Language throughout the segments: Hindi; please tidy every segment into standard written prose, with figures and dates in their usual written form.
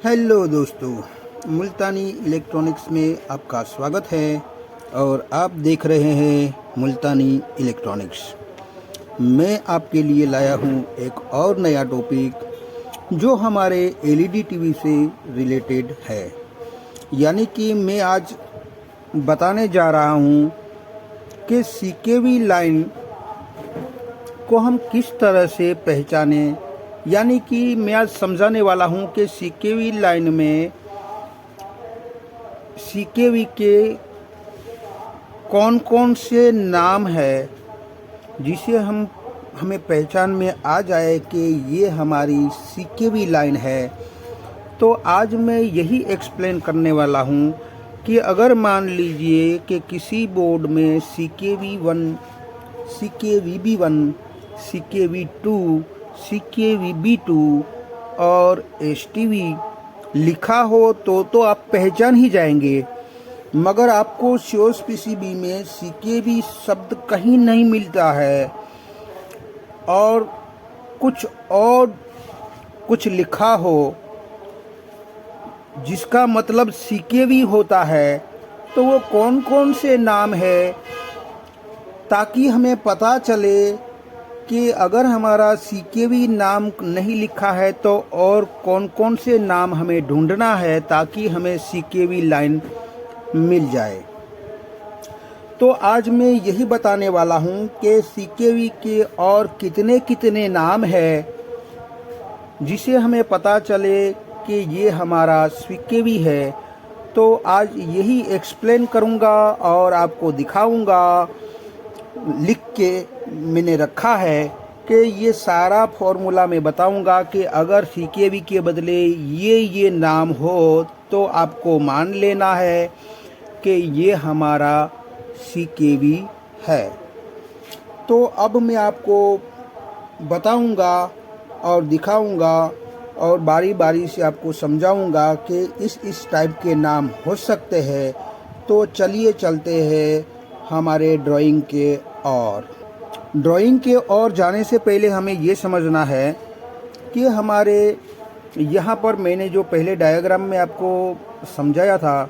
हेलो दोस्तों, मुल्तानी इलेक्ट्रॉनिक्स में आपका स्वागत है और आप देख रहे हैं मुल्तानी इलेक्ट्रॉनिक्स। मैं आपके लिए लाया हूं एक और नया टॉपिक जो हमारे एलईडी टीवी से रिलेटेड है। यानी कि मैं आज बताने जा रहा हूं कि सीकेवी लाइन को हम किस तरह से पहचानें। यानी कि मैं आज समझाने वाला हूं कि सीकेवी लाइन में सीकेवी के कौन कौन से नाम है जिसे हमें पहचान में आ जाए कि ये हमारी सीकेवी लाइन है। तो आज मैं यही एक्सप्लेन करने वाला हूं कि अगर मान लीजिए कि किसी बोर्ड में CKV1, CKVB1, CKV2, CKVB2 और STV लिखा हो तो आप पहचान ही जाएंगे। मगर आपको सोर्स पीसीबी में CKV शब्द कहीं नहीं मिलता है और कुछ लिखा हो जिसका मतलब CKV होता है, तो वो कौन कौन से नाम है, ताकि हमें पता चले कि अगर हमारा CKV नाम नहीं लिखा है तो और कौन कौन से नाम हमें ढूंढना है ताकि हमें CKV लाइन मिल जाए। तो आज मैं यही बताने वाला हूं कि CKV के और कितने कितने नाम है जिसे हमें पता चले कि ये हमारा CKV है। तो आज यही एक्सप्लेन करूंगा और आपको दिखाऊंगा, लिख के मैंने रखा है कि ये सारा फॉर्मूला मैं बताऊंगा कि अगर CKV के बदले ये नाम हो तो आपको मान लेना है कि ये हमारा CKV है। तो अब मैं आपको बताऊंगा और दिखाऊंगा और बारी बारी से आपको समझाऊंगा कि इस टाइप के नाम हो सकते हैं। तो चलिए चलते हैं हमारे ड्राइंग के ओर जाने से पहले हमें ये समझना है कि हमारे यहाँ पर मैंने जो पहले डायग्राम में आपको समझाया था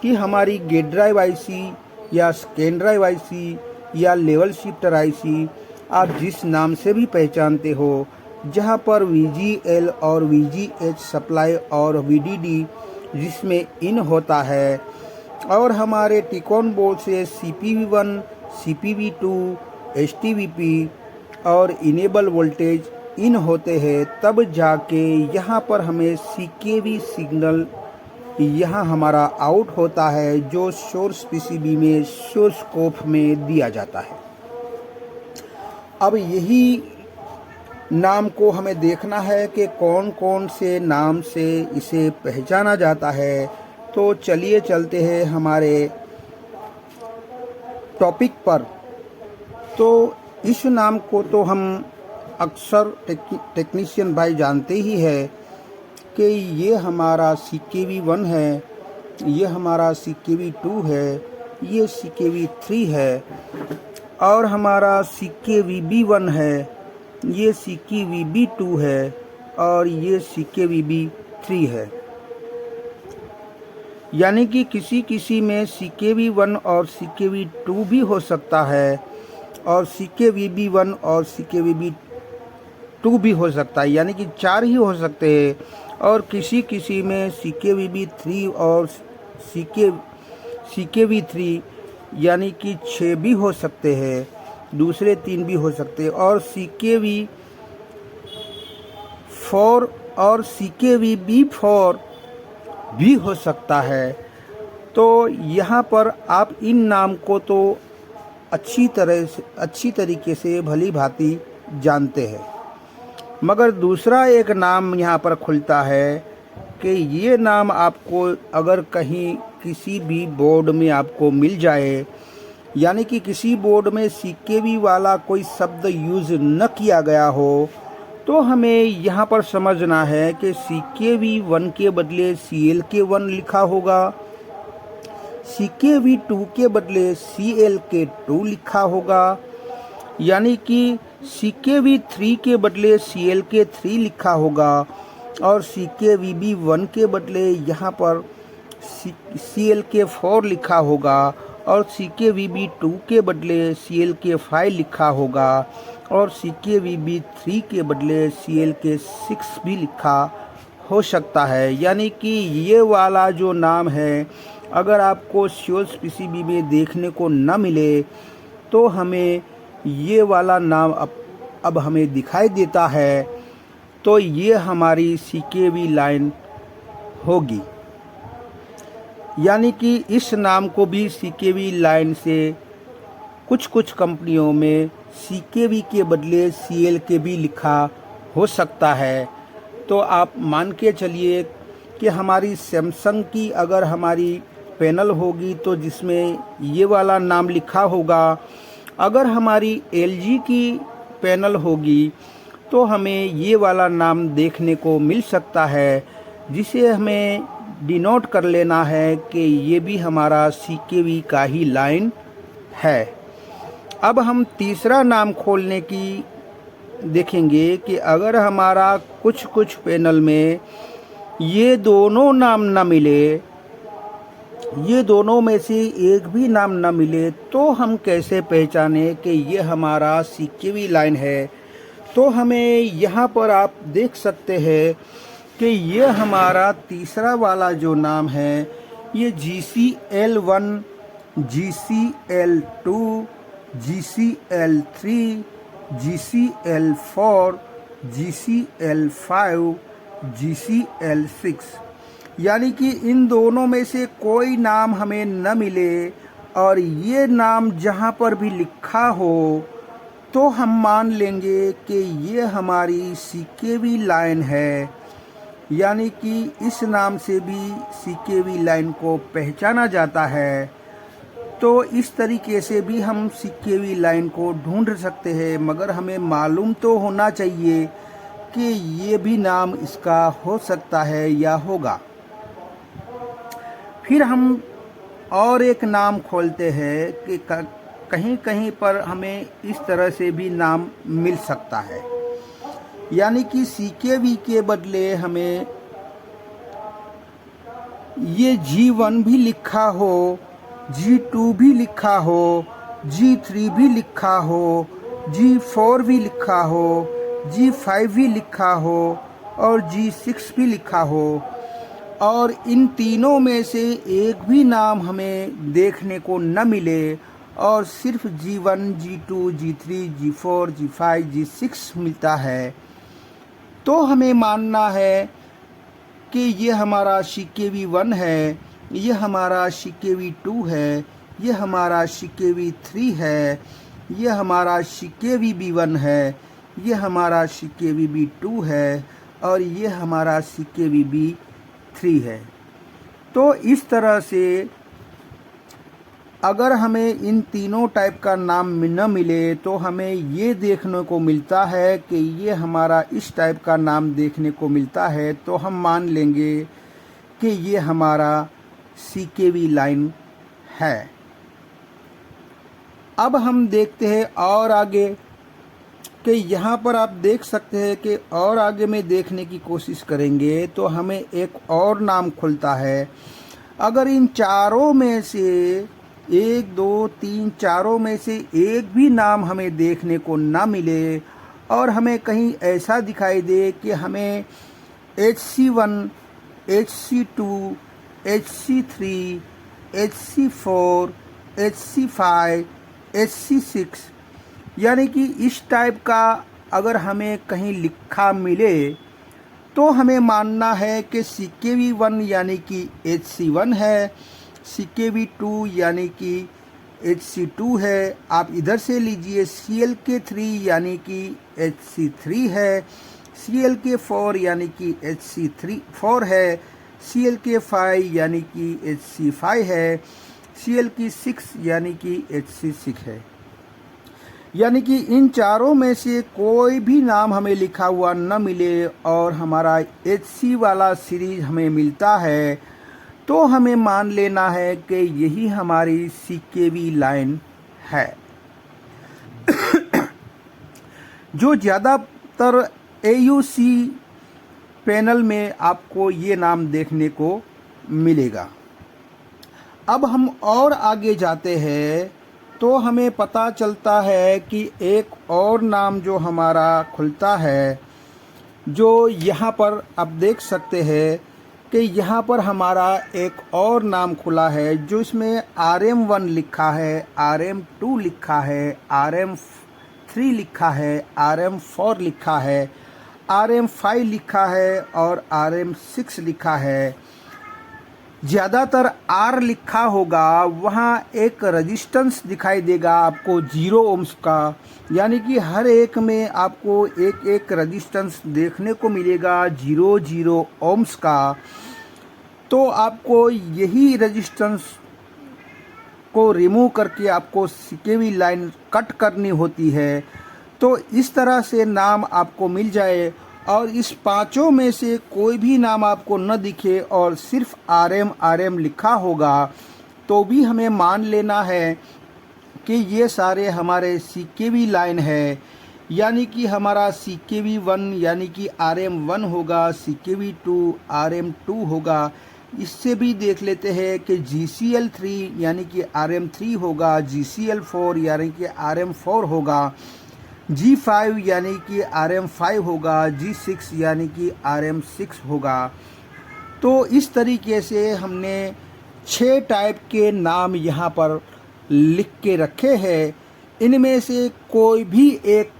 कि हमारी गेट ड्राइव आईसी या स्कैन ड्राइव आईसी या लेवल शिफ्टर आईसी आप जिस नाम से भी पहचानते हो, जहाँ पर VGL और VGH सप्लाई और VDD जिसमें इन होता है, और हमारे टिकॉन बोर्ड से CPV1, CPV2, STVP और इनेबल वोल्टेज इन होते हैं, तब जाके यहाँ पर हमें CKV सिग्नल यहाँ हमारा आउट होता है जो सोर्स पीसीबी में सोर्स स्कोप में दिया जाता है। अब यही नाम को हमें देखना है कि कौन कौन से नाम से इसे पहचाना जाता है। तो चलिए चलते हैं हमारे टॉपिक पर। तो इस नाम को तो हम अक्सर टेक्नीशियन भाई जानते ही है कि ये हमारा CKV1 है, ये हमारा CKV2 है, ये CKV3 है और हमारा CKVB1 है, ये CKVB2 है और ये CKVB3 है। यानी कि किसी में CKV1 और CKV2 भी हो सकता है और CKVB1 और CKVB2 भी हो सकता है, यानी कि 4 ही हो सकते हैं। और किसी में CKVB3 और CKV3 यानी कि 6 भी हो सकते हैं, दूसरे 3 भी हो सकते हैं, और CKV4 और CKVB4 भी हो सकता है। तो यहाँ पर आप इन नाम को तो अच्छी तरीके से भली भांति जानते हैं, मगर दूसरा एक नाम यहाँ पर खुलता है कि ये नाम आपको अगर कहीं किसी भी बोर्ड में आपको मिल जाए, यानी कि किसी बोर्ड में CKV वाला कोई शब्द यूज़ न किया गया हो, तो हमें यहाँ पर समझना है कि CKV1 के बदले CLK1 लिखा होगा, CKV2 के बदले CLK2 लिखा होगा, यानी कि CKV3 के बदले CLK3 लिखा होगा और CKVB1 के बदले यहाँ पर CLK4 लिखा होगा और CKVB2 के बदले CLK5 लिखा होगा और CKVB3 के बदले CLK6 भी लिखा हो सकता है। यानी कि ये वाला जो नाम है अगर आपको COS PCB में देखने को न मिले तो हमें ये वाला नाम अब हमें दिखाई देता है, तो ये हमारी CKV लाइन होगी। यानी कि इस नाम को भी CKV लाइन से कुछ कंपनियों में CKV के बदले CLK भी लिखा हो सकता है। तो आप मान के चलिए कि हमारी सैमसंग की अगर हमारी पैनल होगी तो जिसमें ये वाला नाम लिखा होगा, अगर हमारी LG की पैनल होगी तो हमें ये वाला नाम देखने को मिल सकता है, जिसे हमें डिनोट कर लेना है कि ये भी हमारा CKV का ही लाइन है। अब हम तीसरा नाम खोलने की देखेंगे कि अगर हमारा कुछ पैनल में ये दोनों नाम न मिले, ये दोनों में से एक भी नाम न मिले, तो हम कैसे पहचाने कि ये हमारा CKV लाइन है। तो हमें यहाँ पर आप देख सकते हैं कि ये हमारा तीसरा वाला जो नाम है ये GCL1, GCL2, GCL3, GCL4, GCL5, GCL6, यानी कि इन दोनों में से कोई नाम हमें न मिले और ये नाम जहाँ पर भी लिखा हो तो हम मान लेंगे कि ये हमारी CKV लाइन है। यानी कि इस नाम से भी CKV लाइन को पहचाना जाता है। तो इस तरीके से भी हम CKV लाइन को ढूंढ सकते हैं, मगर हमें मालूम तो होना चाहिए कि ये भी नाम इसका हो सकता है या होगा। फिर हम और एक नाम खोलते हैं कि कहीं कहीं पर हमें इस तरह से भी नाम मिल सकता है। यानी कि CKV के बदले हमें ये G1 भी लिखा हो, G2 भी लिखा हो, G3 भी लिखा हो, G4 भी लिखा हो, G5 भी लिखा हो और G6 भी लिखा हो, और इन तीनों में से एक भी नाम हमें देखने को न मिले और सिर्फ G1, G2, G3, G4, G5, G6 मिलता है, तो हमें मानना है कि ये हमारा CKV1 है, ये हमारा CKV2 है, ये हमारा CKV3 है, ये हमारा CKVB1 है, ये हमारा CKVB2 है और ये हमारा CKVB3 है। तो इस तरह से अगर हमें इन तीनों टाइप का नाम न मिले तो हमें ये देखने को मिलता है कि ये हमारा इस टाइप का नाम देखने को मिलता है, तो हम मान लेंगे कि ये हमारा CKV लाइन है। अब हम देखते हैं और आगे कि यहाँ पर आप देख सकते हैं कि और आगे में देखने की कोशिश करेंगे तो हमें एक और नाम खुलता है। अगर इन चारों में से 1, 2, 3 चारों में से एक भी नाम हमें देखने को ना मिले और हमें कहीं ऐसा दिखाई दे कि हमें HC1, HC2, HC3, HC4, HC5, HC6 यानी कि इस टाइप का अगर हमें कहीं लिखा मिले तो हमें मानना है कि CKV1 यानी कि HC1 है, CKV2 यानी कि HC2 है। आप इधर से लीजिए CLK3 यानी कि HC3 है, CLK4 यानी कि HC4 है, CLK5 यानी कि HC5 है, CLK6 यानी कि HC6 है। यानी कि इन चारों में से कोई भी नाम हमें लिखा हुआ न मिले और हमारा HC वाला सीरीज हमें मिलता है, तो हमें मान लेना है कि यही हमारी CKV लाइन है। जो ज़्यादातर AUC पैनल में आपको ये नाम देखने को मिलेगा। अब हम और आगे जाते हैं तो हमें पता चलता है कि एक और नाम जो हमारा खुलता है, जो यहाँ पर आप देख सकते हैं कि यहाँ पर हमारा एक और नाम खुला है, जो इसमें RM1 लिखा है, RM2 लिखा है, RM3 लिखा है, RM4 लिखा है, RM5 लिखा है और RM6 लिखा है। ज़्यादातर R लिखा होगा, वहाँ एक रजिस्टेंस दिखाई देगा आपको 0 ओम्स का, यानी कि हर एक में आपको एक एक रजिस्टेंस देखने को मिलेगा 0 ओम्स का। तो आपको यही रजिस्टेंस को रिमूव करके आपको सीकेवी लाइन कट करनी होती है। तो इस तरह से नाम आपको मिल जाए और इस पांचों में से कोई भी नाम आपको न दिखे और सिर्फ RM लिखा होगा, तो भी हमें मान लेना है कि ये सारे हमारे सीकेवी लाइन है, यानी कि हमारा CKV1 यानी कि RM1 होगा, CKV2 RM2 होगा। इससे भी देख लेते हैं कि GCL3 यानी कि RM3 होगा, GCL4 यानी कि RM4 होगा, G5 यानी कि RM5 होगा, G6 यानी कि RM6 होगा। तो इस तरीके से हमने 6 टाइप के नाम यहाँ पर लिख के रखे हैं। इनमें से कोई भी एक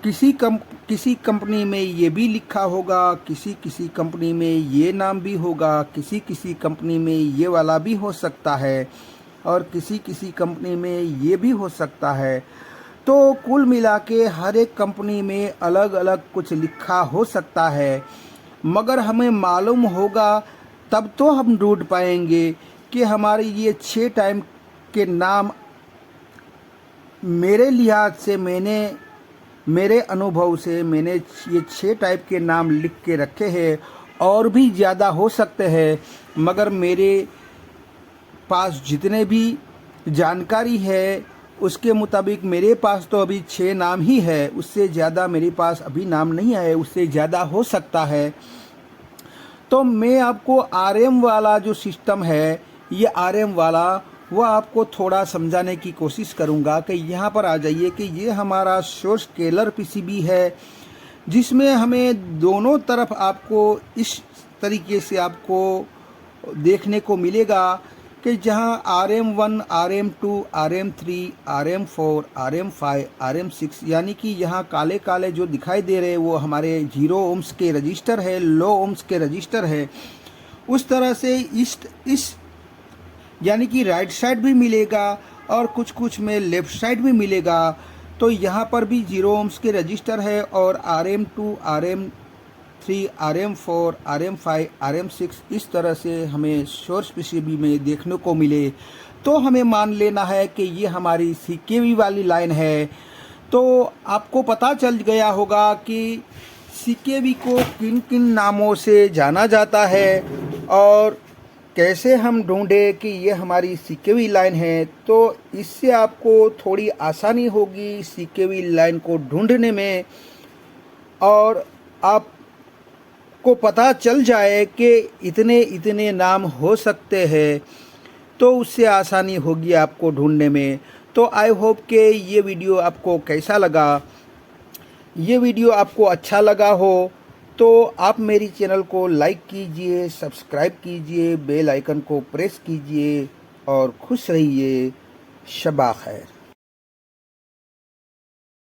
किसी कंपनी में ये भी लिखा होगा, किसी कंपनी में ये नाम भी होगा, किसी कंपनी में ये वाला भी हो सकता है और किसी कंपनी में ये भी हो सकता है। तो कुल मिला के हर एक कंपनी में अलग अलग कुछ लिखा हो सकता है, मगर हमें मालूम होगा तब तो हम ढूंढ पाएंगे कि हमारे ये 6 टाइप के नाम मेरे लिहाज से मेरे अनुभव से मैंने ये 6 टाइप के नाम लिख के रखे हैं। और भी ज़्यादा हो सकते हैं, मगर मेरे पास जितने भी जानकारी है उसके मुताबिक मेरे पास तो अभी 6 नाम ही है। उससे ज़्यादा मेरे पास अभी नाम नहीं है, उससे ज़्यादा हो सकता है। तो मैं आपको RM वाला जो सिस्टम है, ये RM वाला वो आपको थोड़ा समझाने की कोशिश करूंगा कि यहाँ पर आ जाइए कि ये हमारा सोर्स स्केलर PCB है, जिसमें हमें दोनों तरफ आपको इस तरीके से आपको देखने को मिलेगा कि जहाँ RM1, RM2, RM3, RM4, RM5, RM6 यानी कि यहाँ काले काले जो दिखाई दे रहे हैं वो हमारे 0 ओम्स के रजिस्टर है, लो ओम्स के रजिस्टर है। उस तरह से इस यानी कि राइट साइड भी मिलेगा और कुछ में लेफ़्ट साइड भी मिलेगा। तो यहाँ पर भी 0 ओम्स के रजिस्टर है और RM2, RM3, RM4, RM5, RM6 इस तरह से हमें सोर्स PCB में देखने को मिले। तो हमें मान लेना है कि ये हमारी CKV वाली लाइन है। तो आपको पता चल गया होगा कि CKV को किन किन नामों से जाना जाता है और कैसे हम ढूंढे कि ये हमारी CKV लाइन है। तो इससे आपको थोड़ी आसानी होगी CKV लाइन को ढूंढने में, और आपको पता चल जाए कि इतने नाम हो सकते हैं, तो उससे आसानी होगी आपको ढूंढने में। तो आई होप कि ये वीडियो आपको कैसा लगा। ये वीडियो आपको अच्छा लगा हो तो आप मेरी चैनल को लाइक कीजिए, सब्सक्राइब कीजिए, बेल आइकन को प्रेस कीजिए और खुश रहिए। शबा खैर।